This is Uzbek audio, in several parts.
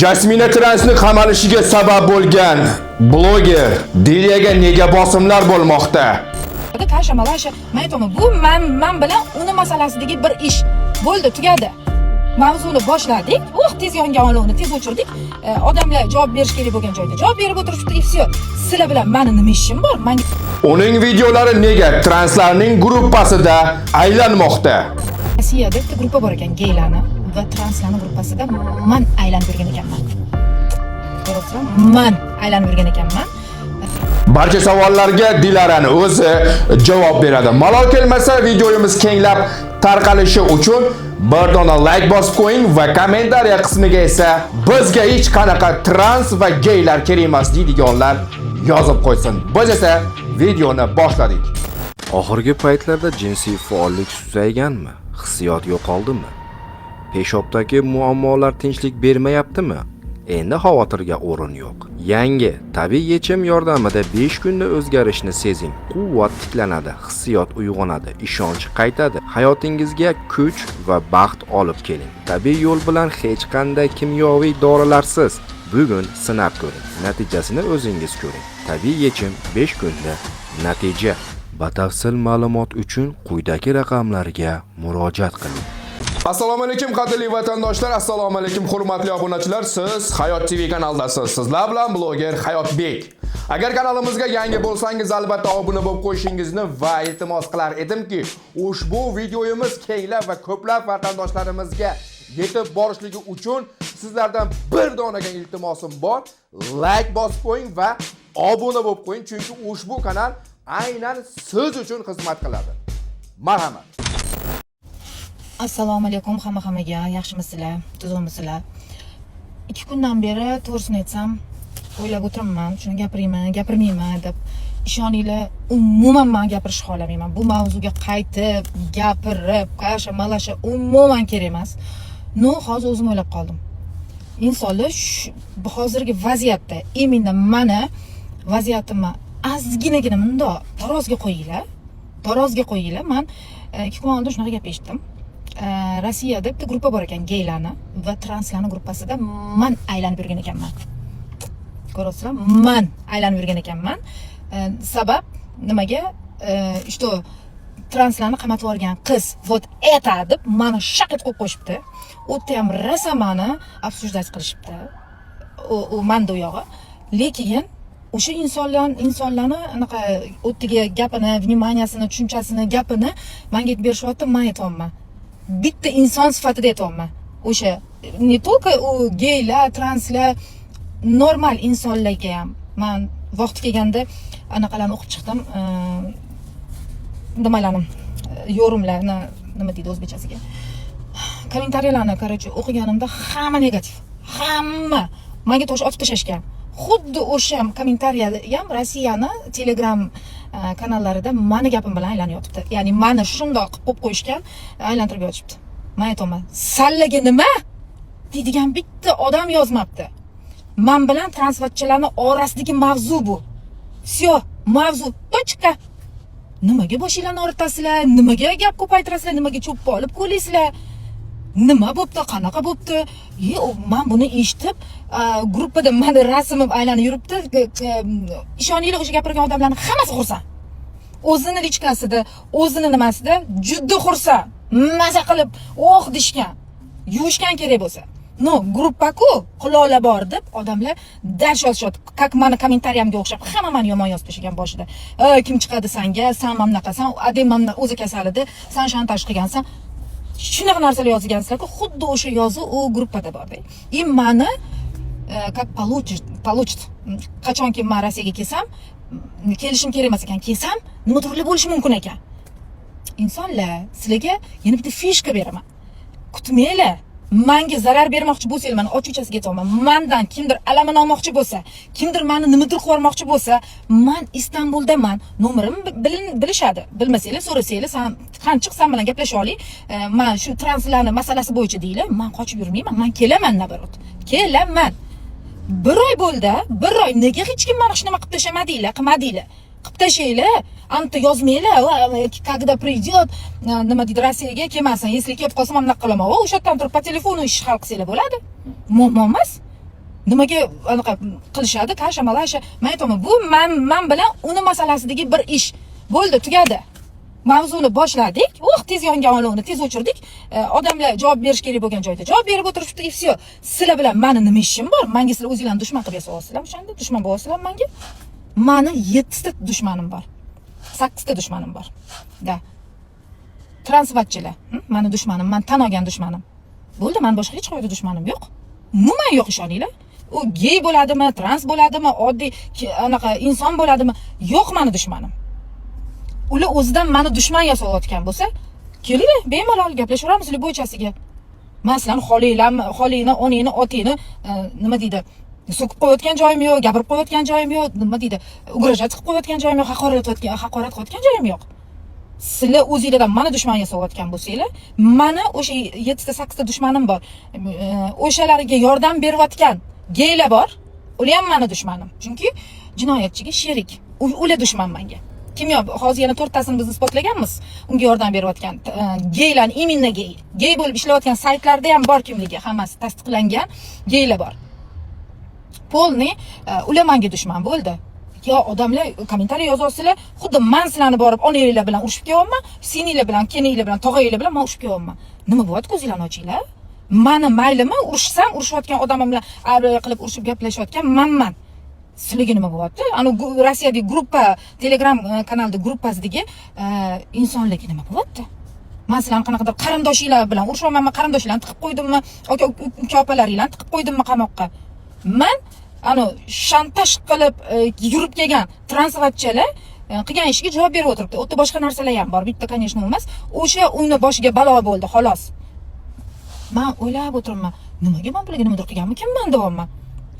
Jasmina Transni qamalishiga sabab bo'lgan bloger Diliyaga nega bosimlar bo'lmoqda? Tasha malasha, men aytaman, bu men bilan uni masalasidagi bir ish bo'ldi, tugadi. Mavzuni boshladik, tez yongan olovni tez o'chirdik. Odamlar javob berish kerak bo'lgan joyda javob berib o'tirishdi, и всё. Sizlar bilan meni nima ishim bor? Uning videolari nega translarning gruppasida aylanmoqda? Rossiyada bitta gruppa bor ekan, geylarni va translarning gruppasida men aylanib yurgan ekanman. To'g'risi, men aylanib yurgan ekanman. Barcha savollarga Dilarani o'zi javob beradi. Malol kelmasa videomiz kenglab tarqalishi uchun bir dona like bosib qo'ying va kommentariya qismiga esa bizga hech qanaqa trans va geylar kerak emas deydiganlar yozib qo'ysin. Biz esa videoni boshladik. Oxirgi paytlarda jinsiy faollik susayganmi? Hissiyot yo'qoldimi? Peshobdagi muammolar tinchlik bermayaptimi? Endi xavotirga o'rin yo'q. Yangi tabiiy yechim yordamida 5 kunda o'zgarishni sezing. Quvvat tiklanadi, hissiyot uyg'onadi, ishonch qaytadi. Hayotingizga kuch va baxt olib keling. Tabiiy yo'l bilan hech qanday kimyoviy dorilarsiz. Bugun sinab ko'ring. Natijasini o'zingiz ko'ring. Tabiiy yechim 5 kunda natija. Batafsil ma'lumot uchun quyidagi raqamlarga murojaat qiling. Assalomu alaykum qadrli vatandoshlar, assalomu alaykum hurmatli obunachilar. Siz Hayot TV kanaldasiz. Sizlar bilan bloger Hayotbek. Agar kanalimizga yangi bo'lsangiz, albatta obuna bo'lib qo'yishingizni va iltimos qilar edimki, ushbu videomiz kenglab va ko'plab vatandoshlarimizga yetib borishligi uchun sizlardan bir donaga iltimosim bor. Like bosib qo'ying va obuna bo'lib qo'ying, chunki ushbu kanal aynan siz uchun xizmat qiladi. Marhamat. Assalomu alaykum hammaga, yaxshimisizlar, tuzukmisizlar? 2 kundan beri to'g'risini aytsam, o'ylab o'tiraman, shuni gapirmayman deb. Ishoninglar, umuman men gapirish xohlamayman. Bu mavzuga qaytib, gapirib, malasha umuman kerak emas. Hozir o'zim o'ylab qoldim. Insonlar hozirgi vaziyatda, imенно meni vaziyatimni ozginagina bundoq tarozga qo'yinglar. Men 2 kun oldin shunaqa gap eshitdim. Rossiyada bitta gruppa bor ekan, geylarni va translarning gruppasida men aylanib yurgan ekanman. Ko'rasizlar, men aylanib yurgan ekanman. Sabab nimaga? Что translarni qamatib olgan qiz вот это deb meni shaqit qo'yib qo'yishibdi. O'tda ham rosa meni обсуждать qilishibdi. U menda u yog'i. Lekin o'sha insonlarni anaqa o'ttiga gapini, vnimaniyasini, tushunchasini, gapini menga aytib berishyapti, men aytayapman. Bitta inson sifatida aytayapman. O'sha ne только u geylar, translar, normal insonlarga ham men vaqti kelganda anaqalarni o'qib chiqdim. Nimalarni, yorumlarni, nima deydi o'zbekchasiga? Kommentariyalarni, o'qiganimda hamma negativ. Hamma menga to'sh otib tashashgan. Xuddi o'sha kommentariyada ham Rossiyani Telegram kanallarida meni gapim bilan aylanib yotibdi. Ya'ni meni shundoq qilib qo'yishgan, aylantirib yotibdi. Men aytaman, "Sallaga nima?" deydigan bitta odam yozmabdi. Men bilan transvatchilarning orasidagi mavzu bu. Всё, mavzu точка. Nimaga boshinglarni og'ritasizlar? Nimaga gap ko'paytirasizlar? Nimaga cho'ppa olib qo'ylaysizlar? Nima bo'pti, qanaqa bo'pti? Men buni eshitib, gruppada meni rasmim aylanib yuribdi. Ishoninglar, o'sha gapirgan odamlarning hammasi xursand. O'zini lichkasida, o'zini nimasida juda xursand. Maza qilib, dishgan. Yuvishgan kerak bo'lsa. Gruppa-ku, quloqlar bor deb odamlar dash yozishadi. Как meni kommentariyamga o'xshab, hamma meni yomon yozib tashlagan boshida. Kim chiqadi senga? Sen mamnaqasan, adem mamna o'zi kasal edi, sen shantaj qilgansan. Shunaqa narsalar yozgansizlar-ku, xuddi o'sha yozuv u gruppada borda. Meni как получит. Qachonki men Rossiyaga kelsam, kelishim kerak emas ekan, kelsam, nima turli bo'lishi mumkin ekan. Insonlar, sizlarga yana bitta fishka beraman. Kutmanglar. Menga zarar bermoqchi bo'lsangiz, men ochiqchasiga aytaman. Mendan kimdir alamini olmoqchi bo'lsa, kimdir meni nimadir qilib yubormoqchi bo'lsa, men Istanbuldaman. Nomerimni bilishadi. Bilmasanglar, so'rasanglar, sen qanchiq sen bilan gaplasha oling. Men shu translarning masalasi bo'yicha deylar, men qochib yurmayman. Men kelaman, nabarot. Kelaman. 1 oy bo'ldi, 1 oy nega hech kim meni hech nima qilib tashamadinglar, qilmadinglar? qilib tashlanglar, anta yozmanglar, когда придет, nima deydi, Rossiyaga kelmasin, если kelib qolsa ham bunaqa qilaman. O'sha yerdan turib po telefonu ish hal qilsanglar bo'ladi. Muammo emas. Nimaga anaqa qilishadi, kasha malasha. Men aytaman, bu men bilan uni masalasidagi bir ish. Bo'ldi, tugadi. Mavzuni boshladik, tez yongan olovni tez o'chirdik. Odamlar javob berish kerak bo'lgan joyda javob berib o'tirishdi, и все. Sizlar bilan meni nima ishim bor? Menga sizlar o'zinglarni dushman qilib yasayapsizlar, o'shanda dushman bo'lasizlar menga. Meni 7 ta dushmanim bor. 8 ta dushmanim bor. Da. Transvatchilar, meni dushmanim, men tan olgan dushmanim. Bo'ldi, men boshqa hech qayerda dushmanim yo'q. Umuman yo'q, ishoninglar. U gey bo'ladimi, trans bo'ladimi, oddiy anaqa inson bo'ladimi? Yo'q meni dushmanim. Ular o'zidan meni dushman yasayotgan bo'lsa, kelinglar, bemalol gaplashaveramiz bo'ychasiga. Masalan, xolingni, onangni, otingni nima deydi? So'kib qo'yayotgan joyim yo'q, gapirib qo'yayotgan joyim yo'q, nima deydi? Ugrajat qilib qo'yayotgan joyim yo'q, haqorat qilayotgan joyim yo'q. Sizlar o'zingizlardan meni dushman yasayotgan bo'lsanglar, meni o'sha 7 ta 8 ta dushmanim bor. O'shalarga yordam berayotgan geylar bor. Ular ham meni dushmanim. Chunki jinoyatchiga sherik. Ular dushman menga. Kimyo hozir yana 4 tasini biz isbotlaganmiz. Unga yordam berayotgan geylar, именно gey. Gey bo'lib ishlayotgan saytlarda ham bor kimligi, hammasi tasdiqlangan geylar bor. Polni ular menga dushman bo'ldi. Yo odamlar kommentariy yozasizlar, xuddi men sizlarni borib onanglar bilan urushib kelyapman, seninglar bilan, keninglar bilan, tog'anglar bilan men urushib kelyapman. Nima bo'lyapti, ko'zinglarni ochinglar. Meni maylimi, urushsam, urushayotgan odamim bilan abray qilib urushib gaplashayotgan menman. Sizlarga nima bo'lyapti? Ana Rossiyadagi gruppa, Telegram kanalda gruppasidagi insonlarga nima bo'lyapti? Men sizlarni qanaqadir qarindoshinglar bilan urushaman, qarindoshlarni tiqib qo'ydimmi, uka-opalaringlarni tiqib qo'ydimmi qamoqqa? Men ana shantaj qilib yurib kelgan transvatchilar qilgan ishiga javob berib o'tiribdi. O'tda boshqa narsalar ham bor, bitta, конечно, emas. O'sha uni boshiga balo bo'ldi, xolos. Men o'ylab o'tiribman, nimaga men bularga nimadir qilganmikanman deyapman.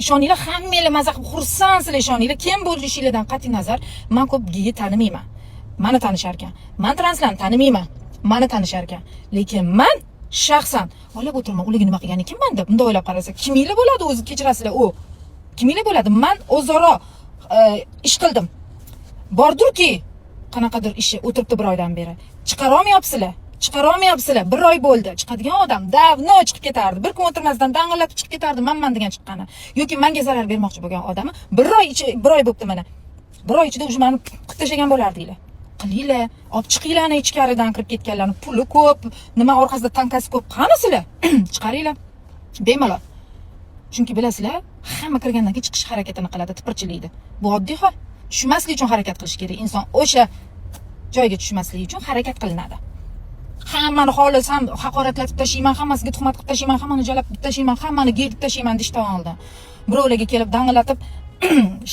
Ishoninglar, hammanglar maza qilib xursandsilar, ishoninglar. Kim bo'lishinglardan qat'iy nazar, men ko'p geyni tanimayman. Meni tanishar ekan. Men translarni tanimayman. Meni tanishar ekan. Lekin men shaxsan o'ylab o'tirman, ularga nima qilgan ekanman deb. Bunda o'ylab qarasa, kiminglar bo'ladi o'zi, kechirasizlar, u. Kiminglar bo'ladi? Men o'zaro ish qildim. Bordirki, qanaqadir ishi o'tiribdi bir oydan beri. Chiqara olmayapsizlar. Bir oy bo'ldi. Chiqadigan odam davno chiqib ketardi. Bir kun o'tirmasdan dang'illatib chiqib ketardi, menman degan chiqqani. Yoki menga zarar bermoqchi bo'lgan odami bir oy bo'pti mana. Bir oy ichida ujmani qilib tashlagan bo'lardinglar. Qilinglar, olib chiqinglarni ichkaridan kirib ketganlarni, puli ko'p, nima orqasida tankasi ko'p, qanisizlar? Chiqaringlar. Bemalol. Chunki bilasizlar, hamma kirgandan keyin chiqish harakatini qiladi, tipirchilikdi. Bu oddiy hol. Tushmaslik uchun harakat qilish kerak. Inson o'sha joyga tushmasligi uchun harakat qilinadi. Hammani xohlasam haqoratlatib tashlayman, hammasiga tuhmat qilib tashlayman, hammani jalab tashlayman, hammani gey deb tashlayman deshdan oldin. Birovlarga kelib dang'illatib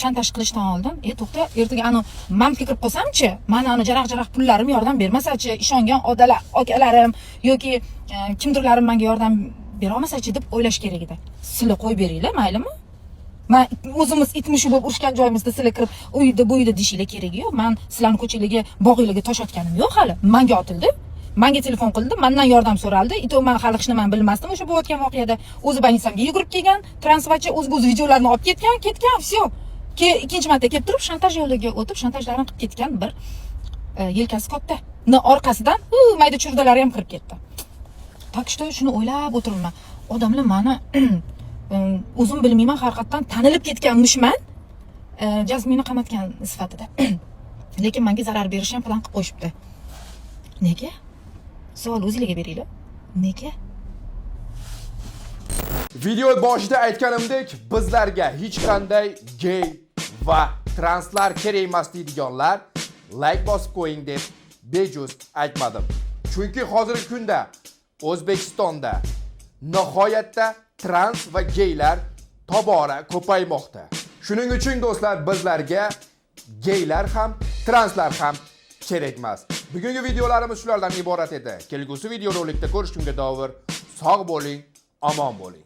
shantaj qilishdan oldin, to'xta, ertaga men fikr qilsam-chi, meni jaraq pullarim yordam bermasa-chi, ishongan akalarim yoki kimdirlarim menga yordam bera olmasa-chi deb o'ylash kerak edi. Sizlar qo'yib beringlar, maylimi? Men o'zimiz itmishi bo'lib urushgan joyimizda sizlar kirib, bu uyda deshinglar keragi yo'q. Men sizlarni ko'chalarga, bog'inglarga tosh otganim yo'q hali. Menga otildi. Menga telefon qildi, mendan yordam so'raldi. Men hali hech nimani bilmasdim o'sha bo'layotgan voqeada. O'zi больницамga yugurib kelgan, transvatchi o'z videolarini olib ketgan, все. Ikkinchi marta kelib turib, shantaj yo'liga o'tib, shantajlarni qilib ketgan bir yelkasi katta. Orqasidan mayda churdalari ham kirib ketdi. Tak что shuni o'ylab o'tiribman. Odamlar meni o'zim bilmayman, haqiqatan tanilib ketganmishman. Jasmini qamatgan sifatida. Lekin menga zarar berish ham plan qilib qo'yishibdi. Nega? Savol o'zingizga beringlar. Nega? Video boshida aytganimdek, bizlarga hech qanday gey va translar kerak emas deydiganlar like bosib qo'ying deb bejuz aytmadim. Chunki hozirgi kunda O'zbekistonda nihoyatda trans va geylar tobora ko'paymoqda. Shuning uchun do'stlar, bizlarga geylar ham, translar ham kerak emas. Bugungi videolarimiz shulardan iborat edi. Kelgusi videorolikda ko'rishgunga davr sog' bo'ling, omon bo'ling.